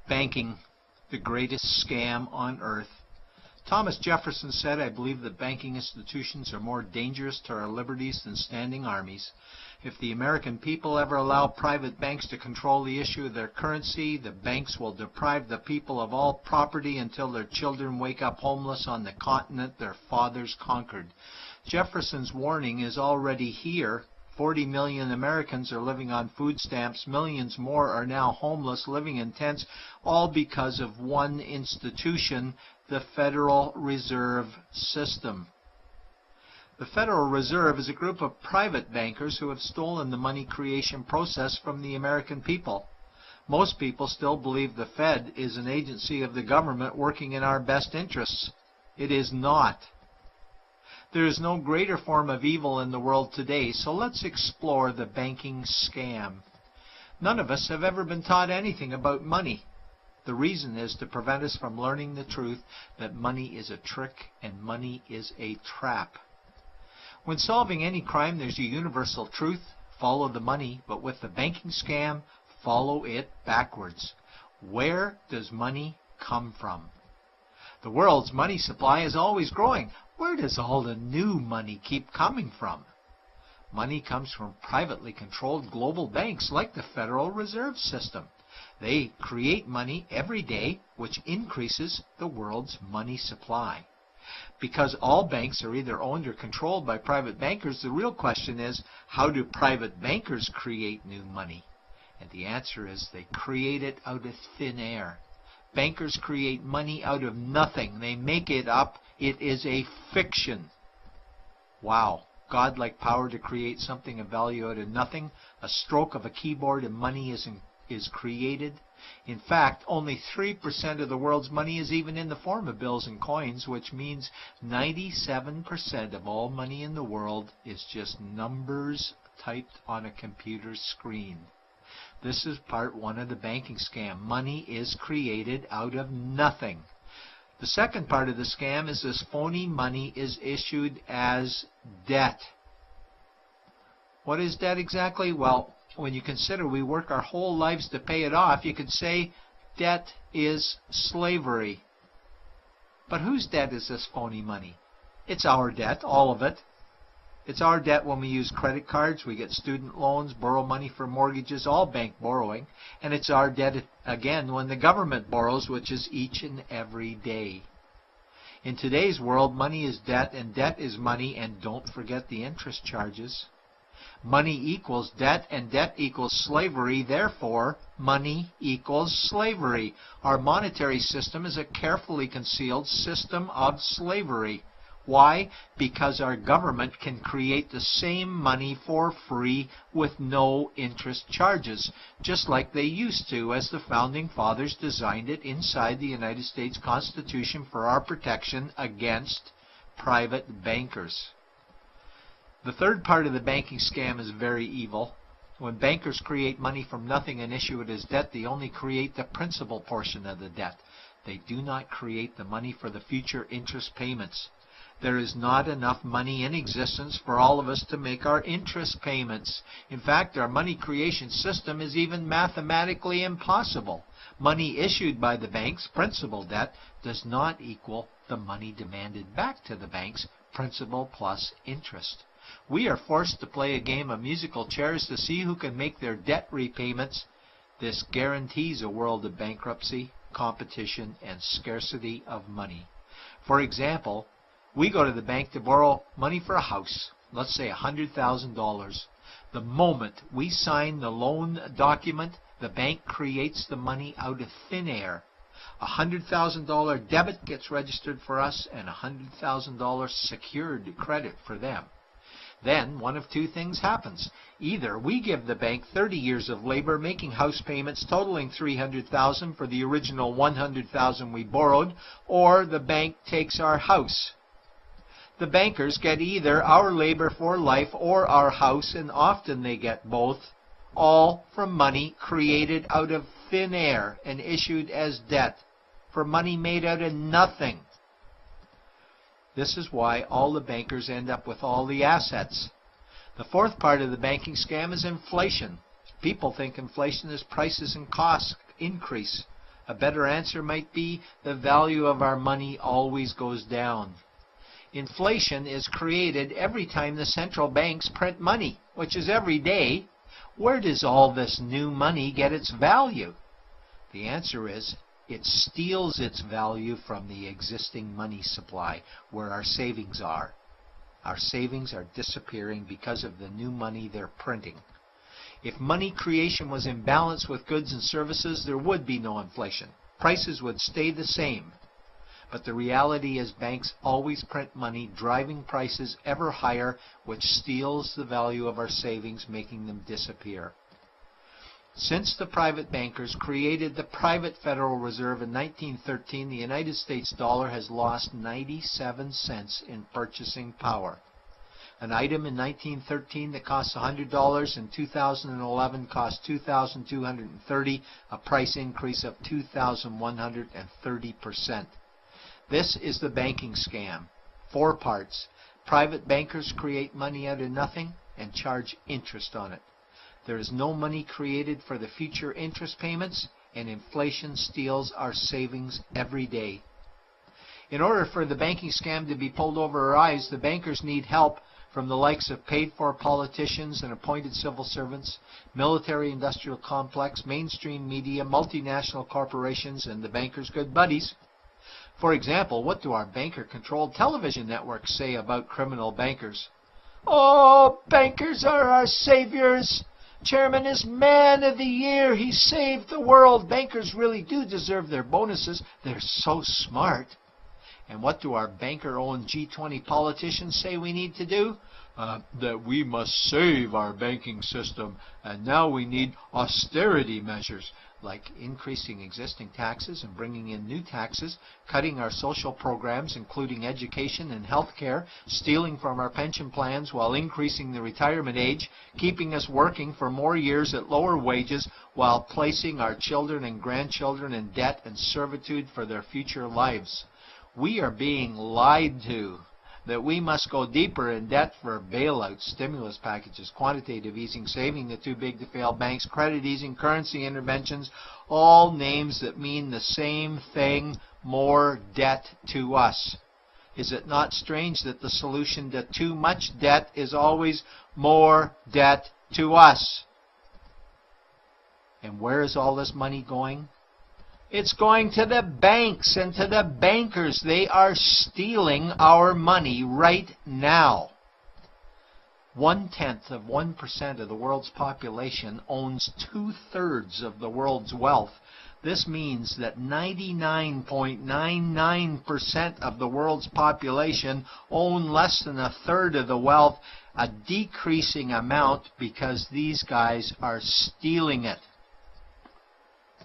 Banking, the greatest scam on earth. Thomas Jefferson said, "I believe that banking institutions are more dangerous to our liberties than standing armies. If the American people ever allow private banks to control the issue of their currency, the banks will deprive the people of all property until their children wake up homeless on the continent their fathers conquered." Jefferson's warning is already here. 40 million Americans are living on food stamps. Millions more are now homeless, living in tents, all because of one institution, the Federal Reserve System. The Federal Reserve is a group of private bankers who have stolen the money creation process from the American people. Most people still believe the Fed is an agency of the government working in our best interests. It is not. There is no greater form of evil in the world today, so let's explore the banking scam. None of us have ever been taught anything about money. The reason is to prevent us from learning the truth that money is a trick and money is a trap. When solving any crime, there's a universal truth: follow the money, but with the banking scam, follow it backwards. Where does money come from? The world's money supply is always growing. Where does all the new money keep coming from? Money comes from privately controlled global banks like the Federal Reserve System. They create money every day, which increases the world's money supply. Because all banks are either owned or controlled by private bankers, the real question is, how do private bankers create new money? And the answer is they create it out of thin air. Bankers create money out of nothing. They make it up. It is a fiction. Wow. Godlike power to create something of value out of nothing. A stroke of a keyboard and money is created. In fact, only 3% of the world's money is even in the form of bills and coins, which means 97% of all money in the world is just numbers typed on a computer screen. This is part one of the banking scam. Money is created out of nothing. The second part of the scam is this phony money is issued as debt. What is debt exactly? Well, when you consider we work our whole lives to pay it off, you could say debt is slavery. But whose debt is this phony money? It's our debt, all of it. It's our debt when we use credit cards, we get student loans, borrow money for mortgages, all bank borrowing. And it's our debt again when the government borrows, which is each and every day. In today's world, money is debt and debt is money, and don't forget the interest charges. Money equals debt and debt equals slavery, therefore money equals slavery. Our monetary system is a carefully concealed system of slavery. Why? Because our government can create the same money for free with no interest charges, just like they used to, as the Founding Fathers designed it inside the United States Constitution for our protection against private bankers. The third part of the banking scam is very evil. When bankers create money from nothing and issue it as debt, they only create the principal portion of the debt. They do not create the money for the future interest payments. There is not enough money in existence for all of us to make our interest payments. In fact, our money creation system is even mathematically impossible. Money issued by the banks, principal debt, does not equal the money demanded back to the banks, principal plus interest. We are forced to play a game of musical chairs to see who can make their debt repayments. This guarantees a world of bankruptcy, competition, and scarcity of money. For example, we go to the bank to borrow money for a house, let's say $100,000. The moment we sign the loan document, the bank creates the money out of thin air. A $100,000 debit gets registered for us and a $100,000 secured credit for them. Then one of two things happens. Either we give the bank 30 years of labor making house payments totaling $300,000 for the original $100,000 we borrowed, or the bank takes our house. The bankers get either our labor for life or our house, and often they get both, all from money created out of thin air and issued as debt, for money made out of nothing. This is why all the bankers end up with all the assets. The fourth part of the banking scam is inflation. People think inflation is prices and costs increase. A better answer might be the value of our money always goes down. Inflation is created every time the central banks print money, which is every day. Where does all this new money get its value? The answer is it steals its value from the existing money supply, where our savings are. Our savings are disappearing because of the new money they're printing. If money creation was in balance with goods and services, there would be no inflation. Prices would stay the same. But the reality is banks always print money, driving prices ever higher, which steals the value of our savings, making them disappear. Since the private bankers created the private Federal Reserve in 1913, the United States dollar has lost 97 cents in purchasing power. An item in 1913 that cost $100 in 2011 cost $2,230, a price increase of 2,130%. This is the banking scam. 4 parts. Private bankers create money out of nothing and charge interest on it. There is no money created for the future interest payments, and inflation steals our savings every day. In order for the banking scam to be pulled over our eyes, the bankers need help from the likes of paid-for politicians and appointed civil servants, military-industrial complex, mainstream media, multinational corporations, and the bankers' good buddies. For example, what do our banker-controlled television networks say about criminal bankers? Oh, bankers are our saviors. Chairman is Man of the Year. He saved the world. Bankers really do deserve their bonuses. They're so smart. And what do our banker-owned G20 politicians say we need to do? That we must save our banking system, and now we need austerity measures, like increasing existing taxes and bringing in new taxes, cutting our social programs, including education and health care, stealing from our pension plans while increasing the retirement age, keeping us working for more years at lower wages while placing our children and grandchildren in debt and servitude for their future lives. We are being lied to that we must go deeper in debt for bailouts, stimulus packages, quantitative easing, saving the too big to fail banks, credit easing, currency interventions, all names that mean the same thing, more debt to us. Is it not strange that the solution to too much debt is always more debt to us? And where is all this money going? It's going to the banks and to the bankers. They are stealing our money right now. 0.1% of the world's population owns 2/3 of the world's wealth. This means that 99.99% of the world's population own less than 1/3 of the wealth, a decreasing amount because these guys are stealing it.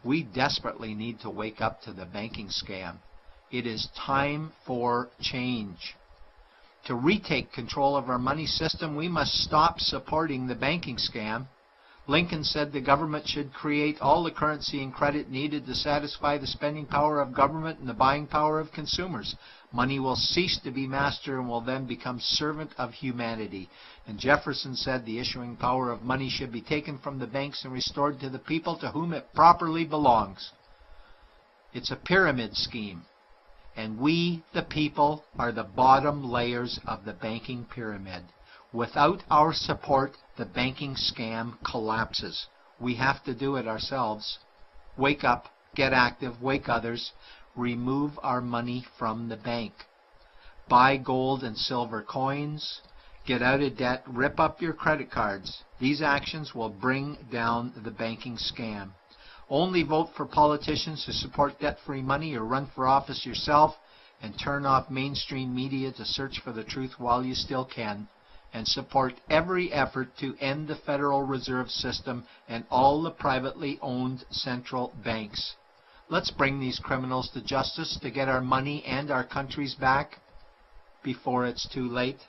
We desperately need to wake up to the banking scam. It is time for change. To retake control of our money system, we must stop supporting the banking scam. Lincoln said the government should create all the currency and credit needed to satisfy the spending power of government and the buying power of consumers. Money will cease to be master and will then become servant of humanity. And Jefferson said the issuing power of money should be taken from the banks and restored to the people to whom it properly belongs. It's a pyramid scheme. And we, the people, are the bottom layers of the banking pyramid. Without our support, the banking scam collapses. We have to do it ourselves. Wake up, get active, wake others. Remove our money from the bank. Buy gold and silver coins. Get out of debt. Rip up your credit cards. These actions will bring down the banking scam. Only vote for politicians who support debt-free money, or run for office yourself, and turn off mainstream media to search for the truth while you still can. And support every effort to end the Federal Reserve System and all the privately owned central banks. Let's bring these criminals to justice to get our money and our countries back before it's too late.